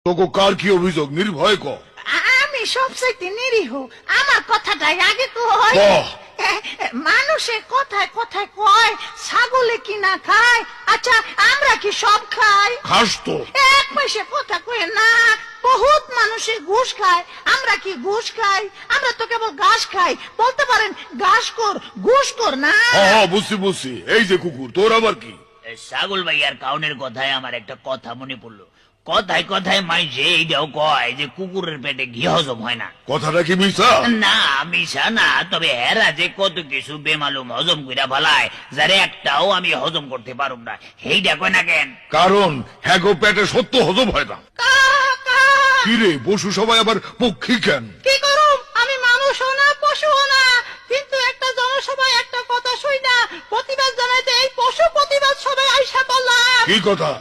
তোকে কার কি অভিযোগ নির্ভয় ক। আমি সবচাইতে নিরীহ, আমার কথাটাই আগে কই। কহ। মানুষে কথায় কথায় কয় ছাগলে কি না খায়, আচ্ছা আমরা কি সব খাই? খাস তো। এক পয়সা কথা কয়ে না, বহুত মানুষে ঘুষ খায়, আমরা কি ঘুষ খাই? আমরা তো কেবল ঘাস খাই, বলতে পারেন ঘাস কর ঘুষ কর না। হ্যাঁ বুঝছি বুঝছি, এই যে কুকুর তোর আবার কি? ছাগল ভাইয়ার কাউনের কথায় আমার একটা কথা মনে পড়লো। কথায় কথায় মাইছে এইটাও কয় যে কুকুরের পেটে ঘি হজম হয় না। কথাটা কি মিছা? না মিশা না, তবে হেরা যে কত কিছু বেমালুম হজম কইরা ফেলায়, যারে একটাও আমি হজম করতে পারুম না, সেইটা কয় না কেন? কারণ হ্যাঁ গো, পেটে সত্য হজম হয় না। কিরে পশু সবাই আবার পক্ষী কেন? কি করুম, আমি মানুষও না পশুও না, কিন্তু একটা জনসভায় একটা কথা শুই না প্রতিবাদ জানাইতে এই পশু প্রতিবাদ সবাই আইসা বললাম। কি কথা?